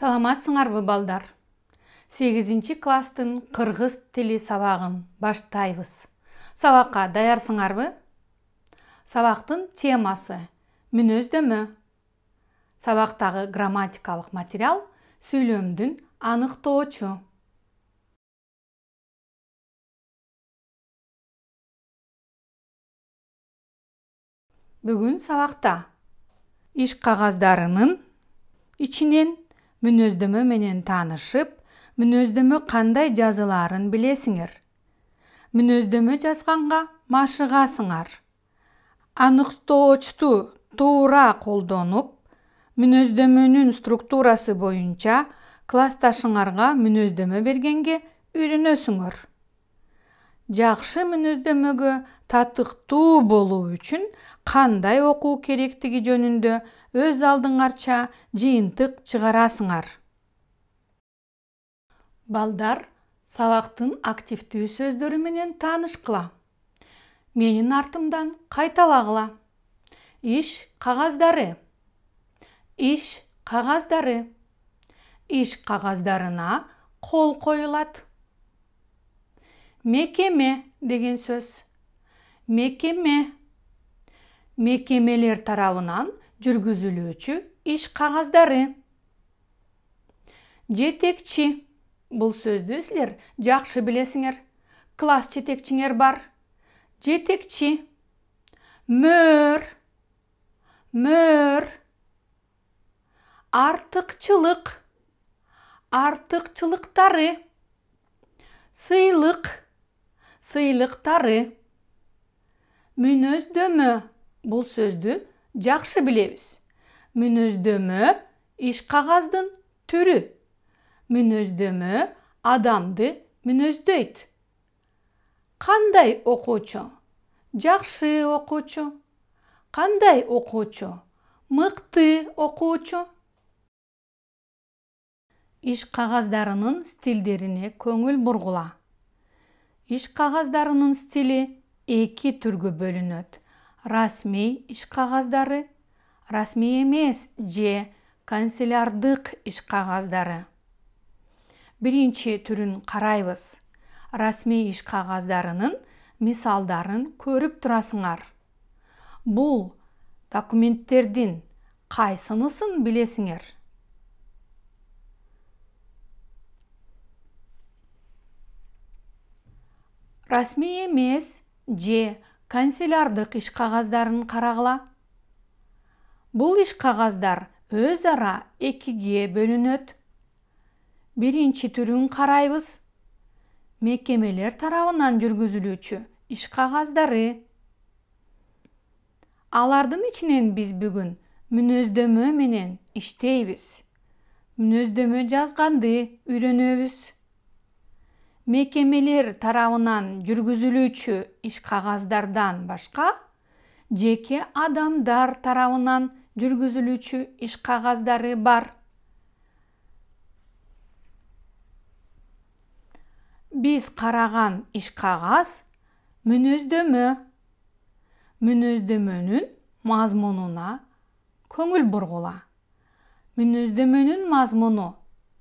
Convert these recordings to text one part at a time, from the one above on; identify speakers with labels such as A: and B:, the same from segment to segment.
A: Саламатсыңарбы балдар? 8 класстын кыргыз тили сабагын баштайбыз. Сабакка даярсыңарбы? Сабактын темасы мүнөздөмө. Сабактагы грамматикалык материал сүйлөмдүн аныктоочу. Бүгүн сабакта иш кагаздарынын ичинен мүнөздөмө менен таанышып, мүнөздөмө кандай жазылаарын билесиңер. Мүнөздөмө жазганга машыгасыңар. Аныктоочту туура колдонуп, мүнөздөмөнүн структурасы боюнча классташыңарга мүнөздөмө бергенге үйрөнөсүңөр. Жакшы мүнөздөмөгө татыктуу болуу үчүн кандай окуу керектиги жөнүндө өз алдыңарча жыйынтык чыгарасыңар. Балдар, сабактын активдүү сөздөрү менен таанышкыла. Менин артымдан кайталагыла. Иш кагаздары. Иш кагаздары. Иш кагаздарына кол коюлат. Мекеме деген сөз. Мекеме. Мекемелер тарабынан жүргүзүлүүчү иш кагаздары. Жетекчи. Бул сөздү силер жакшы билесиңер. Класс жетекчиңер бар. Жетекчи. Мөр. Мөр. Артыкчылык. Артыкчылыктары. Сыйлык. Сыйлыктары. Мүнөздөмө. Бул сөздү жакшы билебиз. Мүнөздөмө иш кагаздын түрү. Мүнөздөмө адамды мүнөздөйт. Кандай окуучу? Жакшы окуучу. Кандай окуучу? Мыкты окуучу. Иш кагаздарынын стилдерине көңүл бургула. Иш кагаздарынын стили 2 түргө бөлүнөт. Расмий иш кагаздары, расмий эмес же канцелярдык иш кагаздары. Биринчи түрүн карайбыз. Расмий иш кагаздарынын мисалдарын көрүп турасыңар. Бул документтердин кайсынысын билесиңер? Расмий эмес же канцелярдык иш кагаздарын карагыла. Бул иш кагаздар өз ара 2-ге бөлүнөт. Биринчи түрүн карайбыз. Мекемелер тарабынан жүргүзүлүүчү иш кагаздары. Алардын ичинен биз бүгүн мүнөздөмө менен иштейбиз. Мүнөздөмө жазганды үйрөнөбүз. Мекемелер тарабынан жүргүзүлүүчү иш кагаздардан башка, жеке адамдар тарабынан жүргүзүлүүчү иш кагаздары бар. Биз караган иш кагаз мүнөздөмө. Мүнөздөмөнүн мазмунуна көңүл бургула. Мүнөздөмөнүн мазмуну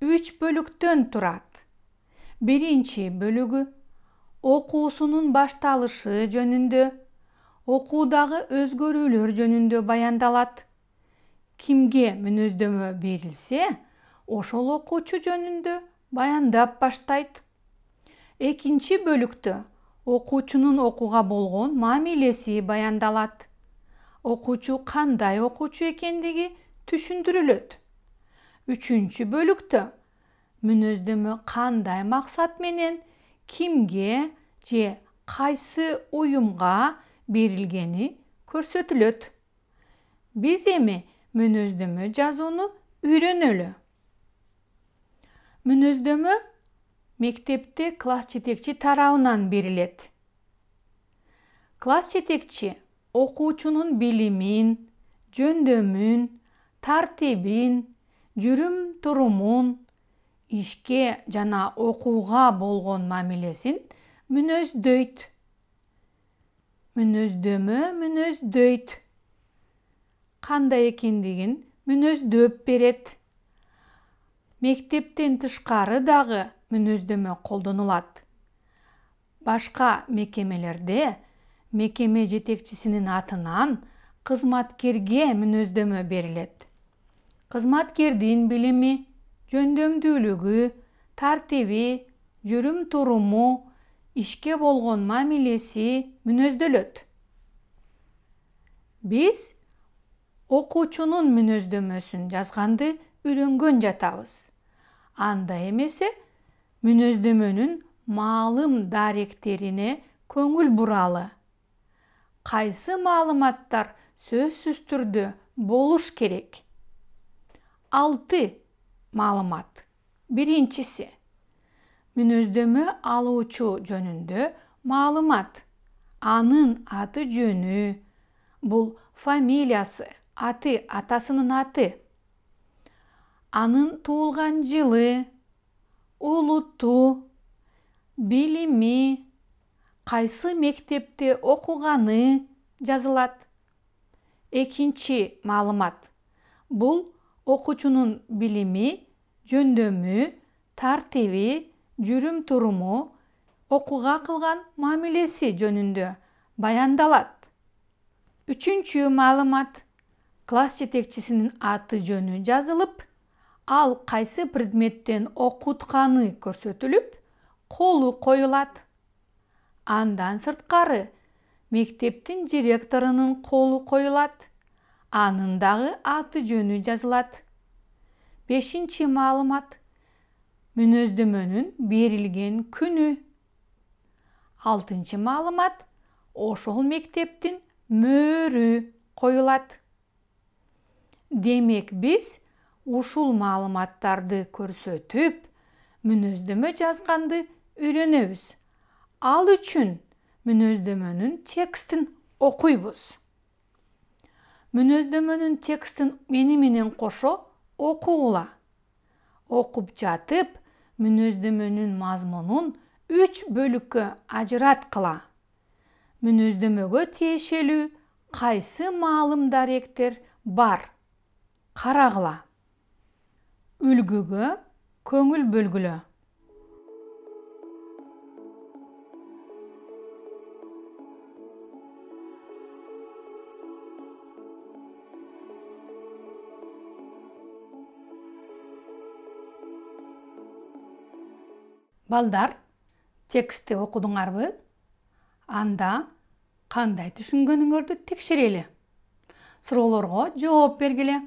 A: 3 бөлүктөн турат. Биринчи бөлүгү окуусунун башталышы жөнүндө, окуудагы өзгөрүүлөр жөнүндө баяндалат. Кимге мүнөздөмө берилсе, ошол окуучу жөнүндө баяндап баштайт. Экинчи бөлүктө окуучунун окууга болгон мамилеси баяндалат. Окуучу кандай окуучу экендиги түшүндүрүлөт. Үчүнчү бөлүктө мүнөздөмө кандай максат менен кимге же кайсы уюмга берилгени көрсөтүлөт. Биз эми мүнөздөмө жазууну үйрөнөлү. Мүнөздөмө мектепте класс жетекчи тарабынан берилет. Класс жетекчи окуучунун билимин, жөндөмүн, тартибин, жүрүм-турумун, ишке жана окууга болгон мамилесин мүнөздөйт. Мүнөздөмө мүнөздөйт. Кандай экендигин мүнөздөп берет. мектептен тышкары дагы мүнөздөмө колдонулат. Башка мекемелерде мекеме жетекчисинин атынан кызматкерге мүнөздөмө берилет. Кызматкердин билими, жөндөмдүүлүгү, тартиби, жүрүм-туруму, ишке болгон мамилеси мүнөздөлөт. Биз окуучунун мүнөздөмөсүн жазганды үйрөнгөн жатабыз. Анда эмесе мүнөздөмөнүн маалым даректерине көңүл буралы. Кайсы маалыматтар сөзсүз түрдө болуш керек? 6 маалымат. Биринчиси, мүнөздөмө алуучу жөнүндө маалымат. Анын аты жөнү, бул фамилиясы, аты, атасынын аты. Анын туулган жылы, улуту, билими, кайсы мектепте окуганы жазылат. Экинчи маалымат. Бул окуучунун билими, жөндөмү, тартиби, жүрүм-туруму, окууга кылган мамилеси жөнүндө баяндалат. Үчүнчү маалымат. Класс жетекчисинин аты жөнү жазылып, ал кайсы предметтен окутканы көрсөтүлүп, колу коюлат. Андан сырткары мектептин директорунун колу коюлат. Анын дагы аты жөнү жазылат. Бешинчи маалымат. Мүнөздөмөнүн берилген күнү. Алтынчы маалымат. Ошол мектептин мөөрү коюлат. Демек биз ушул маалыматтарды көрсөтүп, мүнөздөмө жазганды үйрөнөбүз. Ал үчүн мүнөздөмөнүн текстин окуйбуз. Мүнөздөмөнүн текстин мени менен кошо окугула. Окуп жатып, мүнөздөмөнүн мазмунун 3 бөлүккө ажыраткыла. Мүнөздөмөгө тиешелүү кайсы маалым даректер бар? Карагыла. Үлгүгө көңүл бөлгүлө. Балдар, текстти окудуңарбы? Анда кандай түшүнгөнүңөрдү текшерели. Суроолорго жооп бергиле.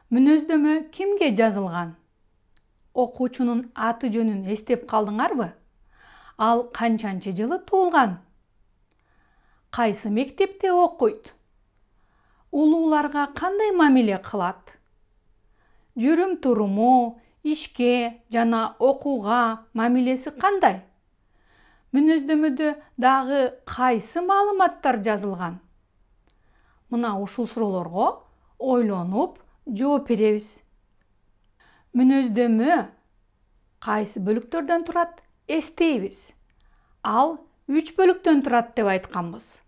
A: Мүнөздөмө кимге жазылган? Окуучунун аты жөнүн эстеп калдыңарбы? Ал канчанчы жылы туулган? Кайсы мектепте окуйт? Улууларга кандай мамиле кылат? Жүрүм-туруму, ишке жана окууга мамилеси кандай? Мүнөздөмөдө дагы кайсы маалыматтар жазылган? Мына ушул суроолорго ойлонуп жооп беребиз. Мүнөздөмө кайсы бөлүктөрдөн турат? Эстейбиз. Ал 3 бөлүктөн турат деп айтканбыз.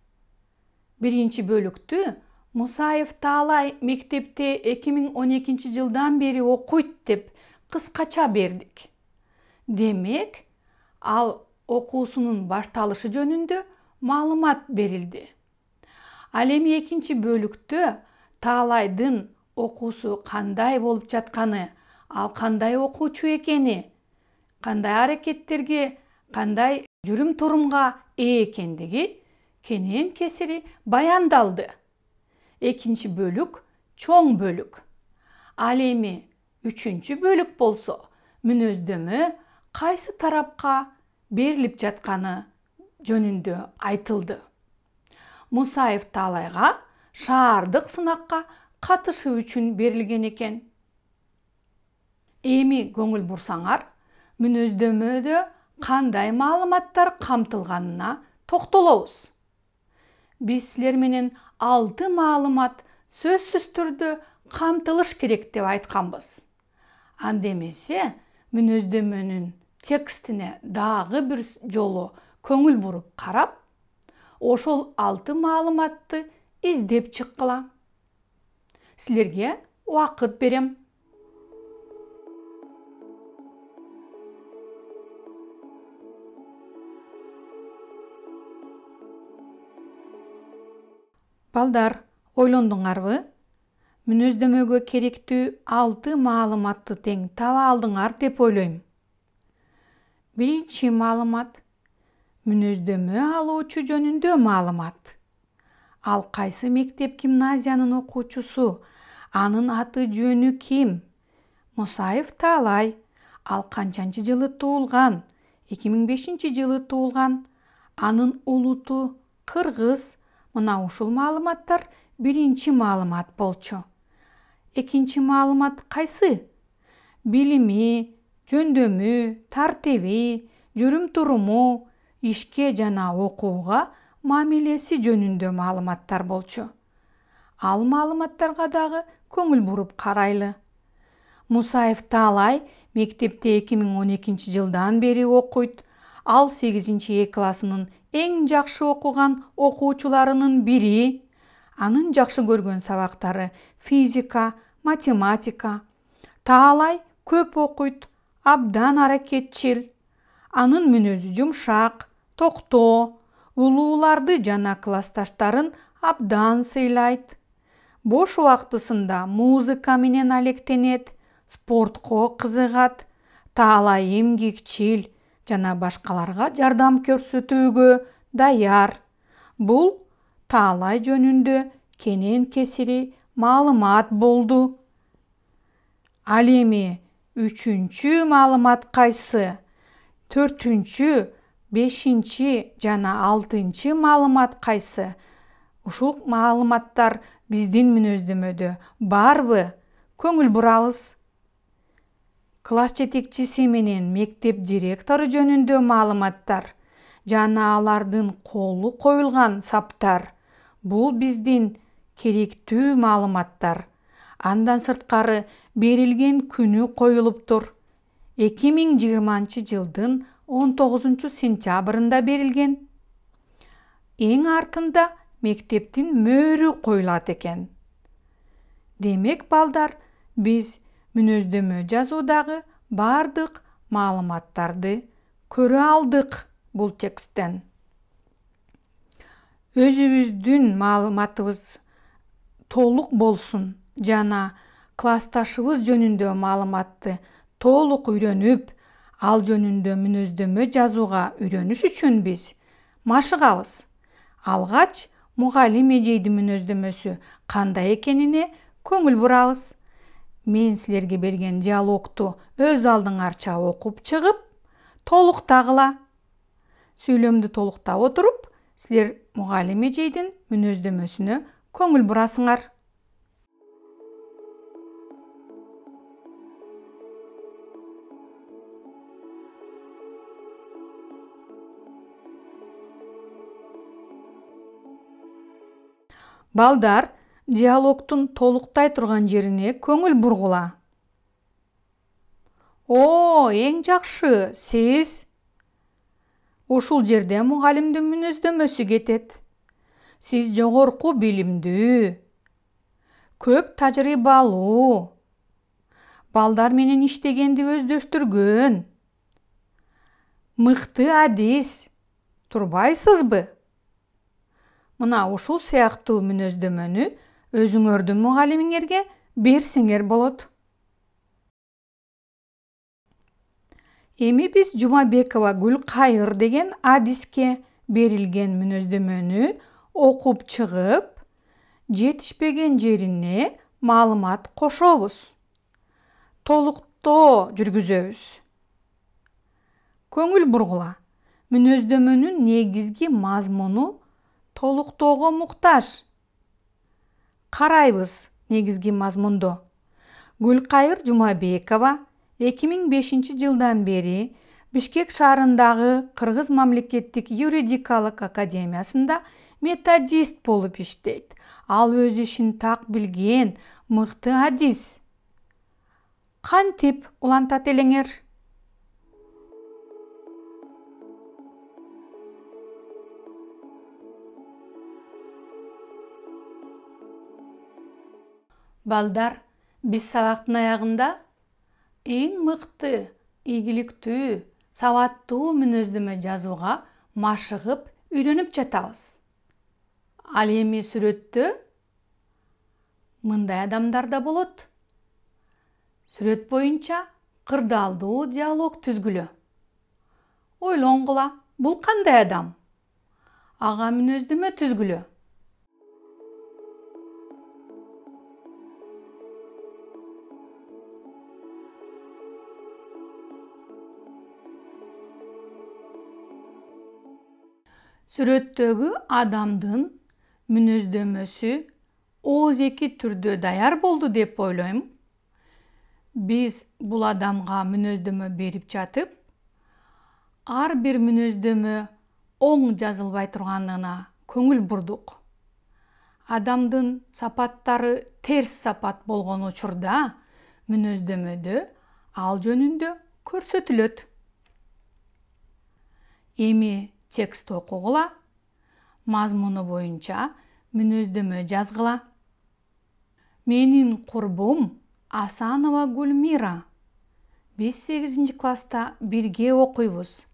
A: Биринчи бөлүктү Мусаев Таалай мектепте 2012 жылдан бери окуйт деп кыскача бердик. Демек, ал окуусунун башталышы жөнүндө маалымат берилди. Ал эми экинчи бөлүктө Таалайдын окуусу кандай болуп жатканы, ал кандай окуучу экени, кандай аракеттерге, кандай жүрүм-турумга ээ экендиги кенен кесири баяндалды. Экинчи бөлүк чоң бөлүк. Ал эми үчүнчү бөлүк болсо мүнөздөмө кайсы тарапка берилип жатканы жөнүндө айтылды. Мусаев Таалайга шаардык сынакка катышуу үчүн берилген экен. Эми көңүл бурсаңар, мүнөздөмөдө кандай маалыматтар камтылганына токтолобуз. Биз силер менен 6 маалымат сөзсүз түрдө камтылыш керек деп айтканбыз. Анда эмесе мүнөздөмөнүн текстине дагы бир жолу көңүл буруп карап, ошол 6 маалыматты издеп чыккыла. Силерге убакыт берем. Балдар, ойлондуңарбы? Мүнөздөмөгө керектүү 6 маалыматты тең таба алдыңар деп ойлойм. Биринчи маалымат – мүнөздөмө алуучу жөнүндө маалымат. Ал кайсы мектеп гимназиянын окуучусу, анын аты жөнү ким? Мусаев Таалай. Ал канчанчы жылы туулган? 2005 жылы туулган. Анын улуту кыргыз. Мына ушул маалыматтар биринчи маалымат болчу. Экинчи маалымат кайсы? Билими, жөндөмү, тартиби, жүрүм-туруму, ишке жана окууга мамилеси жөнүндө маалыматтар болчу. Ал маалыматтарга дагы көңүл буруп карайлы. Мусаев Таалай мектепте 2012 жылдан бери окуйт. Ал 8 классынын эң жакшы окуган окуучуларынын бири. Анын жакшы көргөн сабактары физика, математика. Таалай көп окуйт, абдан аракетчил. Анын мүнөзү жумшак, токтоо, улууларды жана классташтарын абдан сыйлайт. Бош убактысында музыка менен алектенет, спортко кызыгат. Таалай эмгекчил жана башкаларга жардам көрсөтүүгө даяр. Бул Таалай жөнүндө кенен кесири маалымат болду. Ал эми 3-чү маалымат кайсы? 4-чү, 5-чи жана 6-чы маалымат кайсы? Ушул маалыматтар биздин мүнөздөмөдө барбы? Көңүл бурабыз. Класс жетекчиси менен мектеп директору жөнүндө маалыматтар жана алардын колу коюлган саптар. Бул биздин керектүү маалыматтар. Андан сырткары берилген күнү коюлуптур. 2020 жылдын 19 сентябрында берилген. Эң артында мектептин мөөрү коюлат экен. Демек, балдар, биз мүнөздөмө жазуудагы бардык маалыматтарды көрө алдык бул тексттен. Өзүбүздүн маалыматыбыз толук болсун жана классташыбыз жөнүндө маалыматты толук үйрөнүп, ал жөнүндө мүнөздөмө жазууга үйрөнүш үчүн биз машыгабыз. Алгач мугалим эжейдин мүнөздөмөсү кандай экенине көңүл бурабыз. Мен силерге берген диалогту өз алдыңарча окуп чыгып, толуктагыла. Сүйлөмдү толуктап отуруп, силер мугалим эжейдин мүнөздөмөсүнө көңүл бурасыңар. Балдар, диалогтун толуктай турган жерине көңүл бургула. О, эң жакшы, сиз. Ушул жерде мугалимдин мүнөздөмөсү кетет. Сиз жогорку билимдүү, көп тажрыйбалуу, балдар менен иштегенди өздөштүргөн, мыкты адис, турбайсызбы? Мына ушул сыяктуу мүнөздөмөнү өзүңөрдүн мугалимиңерге берсеңер болот. Эми биз Жумабекова Гүлкайыр деген адиске берилген мүнөздөмөнү окуп чыгып, жетишпеген жерине маалымат кошобуз. Толуктоо жүргүзөбүз. Көңүл бургула. Мүнөздөмөнүн негизги мазмуну толуктоого муктаж. Карайбыз негизги мазмунду. Гүлкайыр Жумабекова 2005 жылдан бери Бишкек шаарындагы Кыргыз мамлекеттик юридикалык академиясында методист болуп иштейт. Ал өз ишин так билген, мыкты адис. Кантип улантат элеңер? Балдар, биз сабактын аягында эң мыкты, ийгиликтүү, сабаттуу мүнөздөмө жазууга машыгып үйрөнүп жатабыз. Ал эми сүрөттө мындай адамдар да болот. Сүрөт боюнча кырдаалдуу диалог түзгүлө. Ойлонгула, бул кандай адам? Ага мүнөздөмө түзгүлө. Сүрөттөгү адамдын мүнөздөмөсү ооз-эки түрдө даяр болду деп ойлойм. Биз бул адамга мүнөздөмө берип жатып, ар бир мүнөздөмө оң жазылбай турганына көңүл бурдук. Адамдын сапаттары терс сапат болгон учурда мүнөздөмөдө ал жөнүндө көрсөтүлөт. Эми текст окугула, мазмуну боюнча мүнөздөмө жазгыла. Менин курбум Асанова Гүлмира. Биз 8-класста бирге окуйбуз.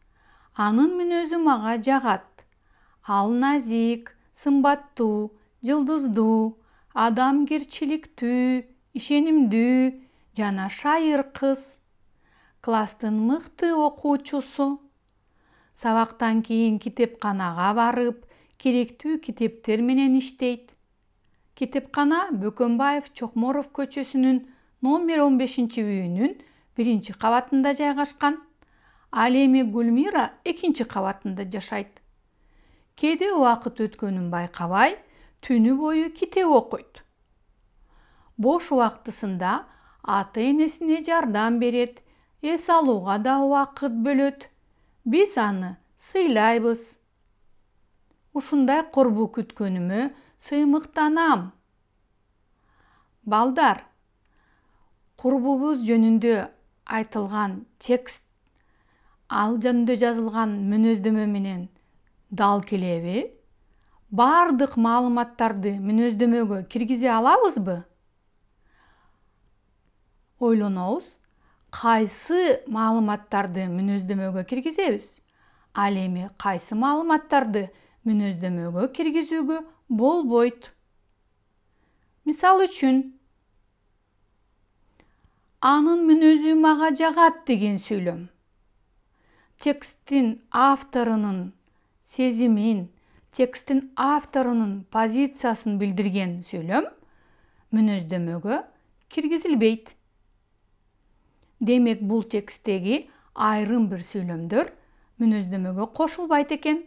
A: Анын мүнөзү мага жагат. Ал назик, сымбаттуу, жылдыздуу, адамгерчиликтүү, ишенимдүү жана шайыр кыз. Класстын мыкты окуучусу. Сабактан кийин китепканага барып, керектүү китептер менен иштейт. Китепкана Бөкөнбаев Чокморов көчөсүнүн номер 15-үйүнүн 1-кабатында жайгашкан. Ал эми Гүлмира 2-кабатында жашайт. Кээде убакыт өткөнүн байкабай, түнү бою китеп окуйт. Бош убактысында ата-энесине жардам берет, эс алууга да убакыт бөлөт. Биз аны сыйлайбыз. Ушундай курбу күткөнүмө сыймыктанам. Балдар, курбубуз жөнүндө айтылган текст, ал жөнүндө жазылган мүнөздөмө менен дал келеби? Бардык маалыматтарды мүнөздөмөгө киргизе алабызбы? Ойлонобуз, кайсы маалыматтарды мүнөздөмөгө киргизебиз? Ал эми кайсы маалыматтарды мүнөздөмөгө киргизүүгө болбойт? Мисал үчүн, анын мүнөзү мага жагат деген сүйлөм. Тексттин авторунун сезимин, тексттин авторунун позициясын билдирген сүйлөм мүнөздөмөгө киргизилбейт. Демек, бул тексттеги айрым бир сүйлөмдөр мүнөздөмөгө кошулбайт экен.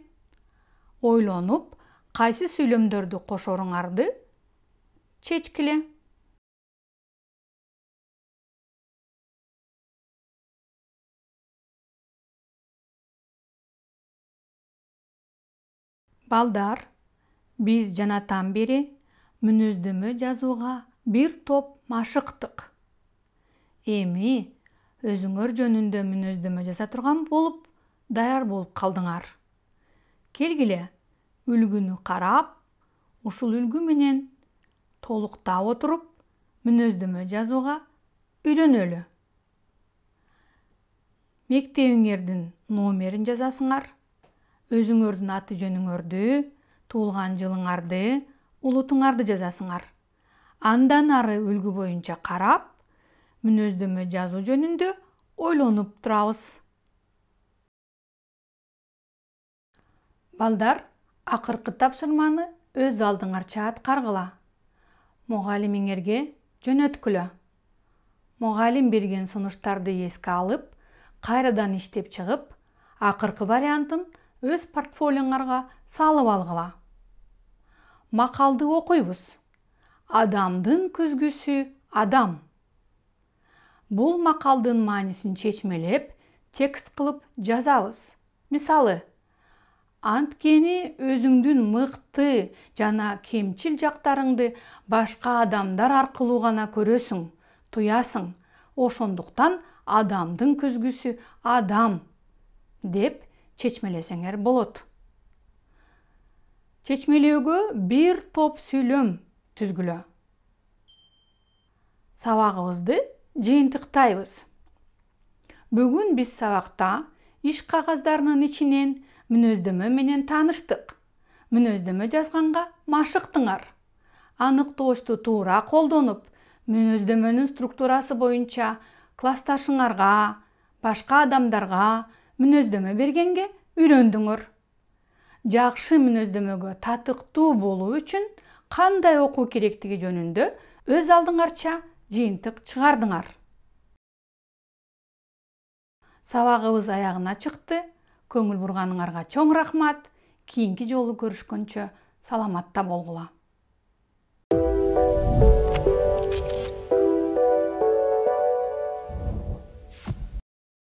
A: Ойлонуп, кайсы сүйлөмдөрдү кошоруңарды чечкиле. Балдар, биз жанатан бери мүнөздөмө жазууга бир топ машыктык. Эми өзүңөр жөнүндө мүнөздөмө жаза турган болуп, даяр болуп калдыңар. Келгиле, үлгүнү карап, ушул үлгү менен толуктап отуруп, мүнөздөмө жазууга үйрөнөлү. Мектебиңердин номерин жазасыңар, өзүңөрдүн аты жөнүңөрдү, туулган жылыңарды, улутуңарды жазасыңар. Андан ары үлгү боюнча карап, мүнөздөмө жазуу жөнүндө ойлонуп турабыз. Балдар, акыркы тапшырманы өз алдыңарча аткаргыла. Мугалимиңерге жөнөткүлө. Мугалим берген сунуштарды эске алып, кайрадан иштеп чыгып, акыркы вариантын өз портфолиоңарга салып алгыла. Макалды окуйбуз. Адамдын көзгүсү адам. Бул макалдын маанисин чечмелеп, текст кылып жазабыз. Мисалы, анткени өзүңдүн мыкты жана кемчил жактарыңды башка адамдар аркылуу гана көрөсүң, туясың. Ошондуктан адамдын көзгүсү адам деп чечмелесеңер болот. Чечмелөөгө бир топ сүйлөм түзгүлө. Сабагыбызды жыйынтыктайбыз. Бүгүн биз сабакта иш кагаздарынын ичинен мүнөздөмө менен тааныштык. мүнөздөмө жазганга машыктыңар. Аныктоочту туура колдонуп, мүнөздөмөнүн структурасы боюнча классташыңарга, башка адамдарга мүнөздөмө бергенге үйрөндүңөр. Жакшы мүнөздөмөгө татыктуу болуу үчүн кандай окуу керектиги жөнүндө өз алдыңарча жыйынтык чыгардыңар. Сабагыбыз аягына чыкты. Көңүл бурганыңарга чоң рахмат. Кийинки жолу көрүшкөнчө саламатта болгула.